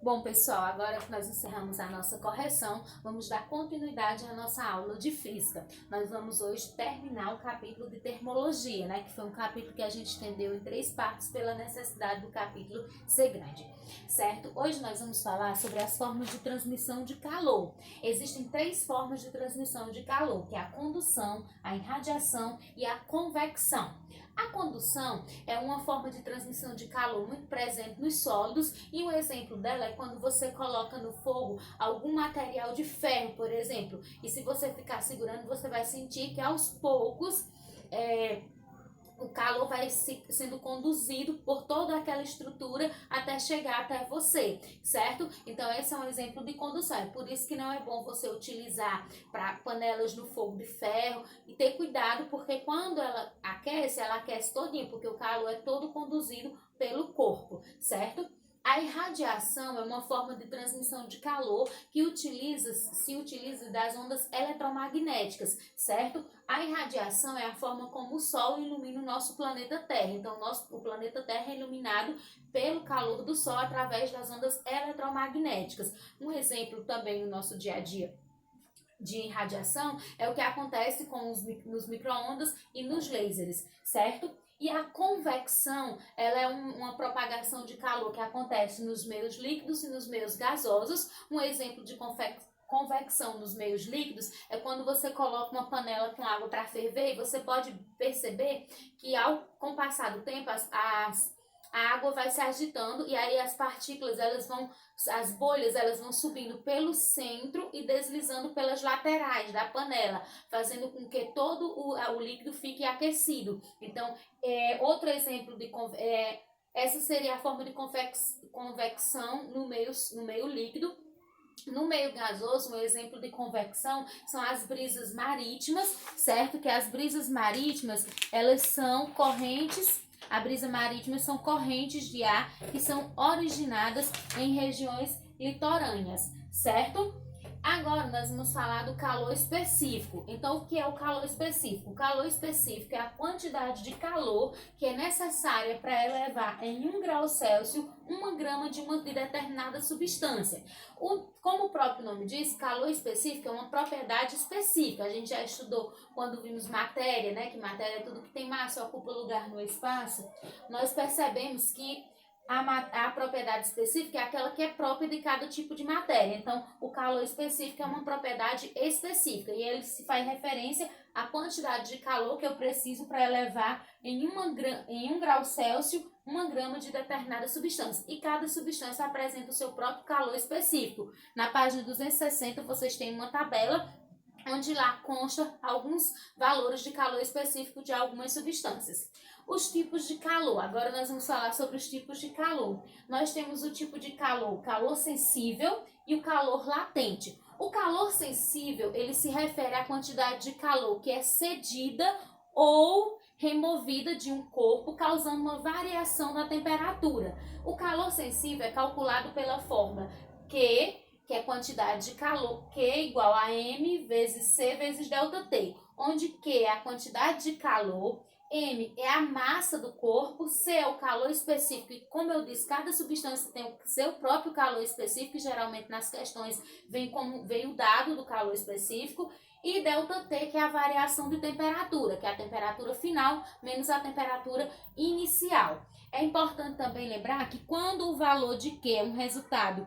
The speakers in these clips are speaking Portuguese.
Bom, pessoal, agora que nós encerramos a nossa correção, vamos dar continuidade à nossa aula de física. Nós vamos hoje terminar o capítulo de termologia, né? Que foi um capítulo que a gente entendeu em 3 partes pela necessidade do capítulo ser grande, certo? Hoje nós vamos falar sobre as formas de transmissão de calor. Existem 3 formas de transmissão de calor, que é a condução, a irradiação e a convecção. A condução é uma forma de transmissão de calor muito presente nos sólidos e um exemplo dela é quando você coloca no fogo algum material de ferro, por exemplo. E se você ficar segurando, você vai sentir que aos poucos o calor vai sendo conduzido por toda aquela estrutura até chegar até você, certo? Então esse é um exemplo de condução, é por isso que não é bom você utilizar para panelas no fogo de ferro e ter cuidado, porque quando ela aquece todinho, porque o calor é todo conduzido pelo corpo, certo? A irradiação é uma forma de transmissão de calor que se utiliza das ondas eletromagnéticas, certo? A irradiação é a forma como o Sol ilumina o nosso planeta Terra. Então, o planeta Terra é iluminado pelo calor do Sol através das ondas eletromagnéticas. Um exemplo também no nosso dia a dia de radiação é o que acontece nos micro-ondas e nos lasers, certo? E a convecção, ela é uma propagação de calor que acontece nos meios líquidos e nos meios gasosos. Um exemplo de convecção nos meios líquidos é quando você coloca uma panela com água para ferver e você pode perceber que com o passar do tempo a água vai se agitando e aí as partículas, as bolhas, elas vão subindo pelo centro e deslizando pelas laterais da panela, fazendo com que todo o líquido fique aquecido. Então, outro exemplo essa seria a forma de convecção no meio líquido. No meio gasoso, um exemplo de convecção são as brisas marítimas, certo? Que as brisas marítimas, elas são correntes. A brisa marítima são correntes de ar que são originadas em regiões litorâneas, certo? Agora nós vamos falar do calor específico. Então, o que é o calor específico? O calor específico é a quantidade de calor que é necessária para elevar em 1 grau Celsius 1 grama de determinada substância. Como o próprio nome diz, calor específico é uma propriedade específica. A gente já estudou quando vimos matéria, né? Que matéria é tudo que tem massa, ocupa lugar no espaço. Nós percebemos que a propriedade específica é aquela que é própria de cada tipo de matéria. Então, o calor específico é uma propriedade específica e ele se faz referência à quantidade de calor que eu preciso para elevar em 1 grau Celsius 1 grama de determinada substância. E cada substância apresenta o seu próprio calor específico. Na página 260, vocês têm uma tabela onde lá consta alguns valores de calor específico de algumas substâncias. Os tipos de calor. Agora nós vamos falar sobre os tipos de calor. Nós temos o tipo de calor sensível e o calor latente. O calor sensível, ele se refere à quantidade de calor que é cedida ou removida de um corpo, causando uma variação na temperatura. O calor sensível é calculado pela fórmula que é quantidade de calor, Q igual a M vezes C vezes ΔT, onde Q é a quantidade de calor, M é a massa do corpo, C é o calor específico, e como eu disse, cada substância tem o seu próprio calor específico, e geralmente nas questões vem o dado do calor específico, e ΔT, que é a variação de temperatura, que é a temperatura final menos a temperatura inicial. É importante também lembrar que quando o valor de Q é um resultado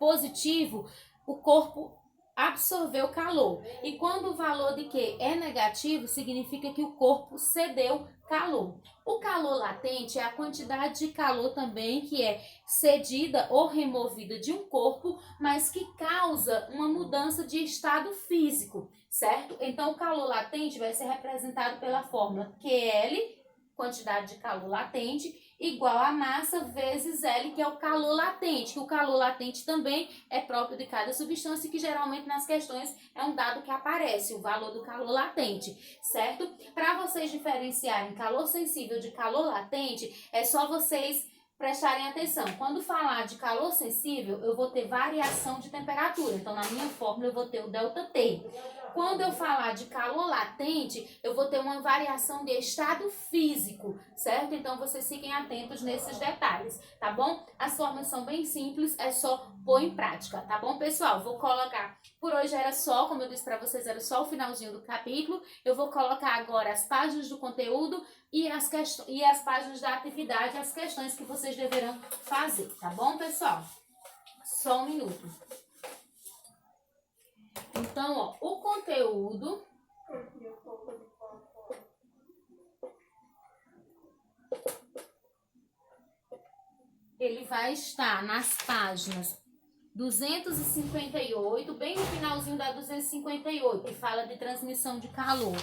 positivo, o corpo absorveu calor. E quando o valor de Q é negativo, significa que o corpo cedeu calor. O calor latente é a quantidade de calor também que é cedida ou removida de um corpo, mas que causa uma mudança de estado físico, certo? Então, o calor latente vai ser representado pela fórmula QL, quantidade de calor latente, igual a massa vezes L, que é o calor latente, que o calor latente também é próprio de cada substância, que geralmente nas questões é um dado que aparece, o valor do calor latente, certo? Para vocês diferenciarem calor sensível de calor latente, é só vocês prestarem atenção. Quando falar de calor sensível, eu vou ter variação de temperatura. Então, na minha fórmula, eu vou ter o ΔT. Quando eu falar de calor latente, eu vou ter uma variação de estado físico, certo? Então, vocês fiquem atentos nesses detalhes, tá bom? As fórmulas são bem simples, é só pôr em prática, tá bom, pessoal? Vou colocar, por hoje era só, como eu disse pra vocês, era só o finalzinho do capítulo. Eu vou colocar agora as páginas do conteúdo e as páginas da atividade, as questões que vocês deverão fazer, tá bom, pessoal? Só um minuto. Então, ó, o conteúdo ele vai estar nas páginas 258, bem no finalzinho da 258, que fala de transmissão de calor,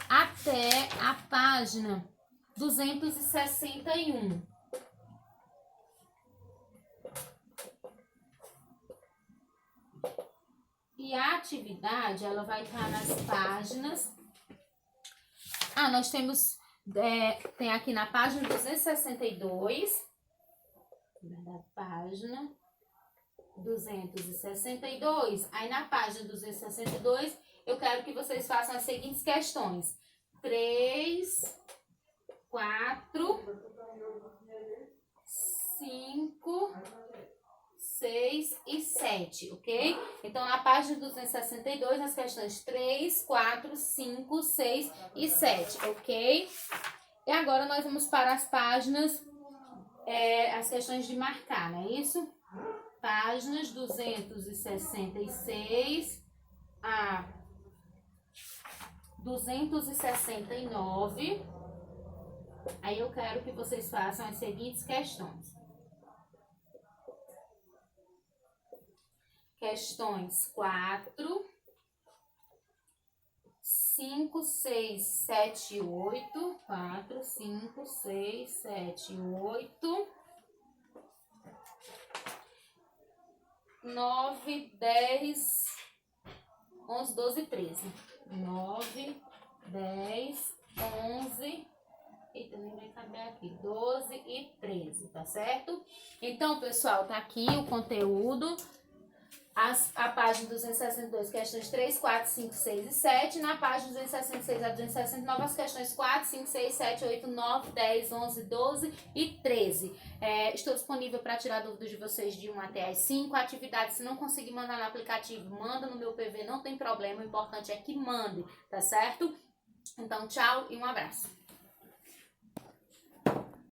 até a página 261. E a atividade, ela vai estar nas páginas... nós temos... tem aqui na página 262. Da página 262. Aí na página 262, eu quero que vocês façam as seguintes questões. 3, 4, 5... 6 e 7, ok? Então, na página 262, as questões 3, 4, 5, 6 e 7, ok? E agora nós vamos para as páginas, as questões de marcar, não é isso? Páginas 266 a 269. Aí eu quero que vocês façam as seguintes questões. Questões 4, 5, 6, 7, 8. 4, 5, 6, 7, 8. 9, 10, 11, 12 e 13. 9, 10, 11... Eita, nem vai caber aqui. 12 e 13, tá certo? Então, pessoal, tá aqui o conteúdo. A página 262, questões 3, 4, 5, 6 e 7. Na página 266 a 269, as questões 4, 5, 6, 7, 8, 9, 10, 11, 12 e 13. Estou disponível para tirar dúvidas de vocês de 1 até as 5. Atividades, se não conseguir mandar no aplicativo, manda no meu PV, não tem problema. O importante é que mande, tá certo? Então, tchau e um abraço.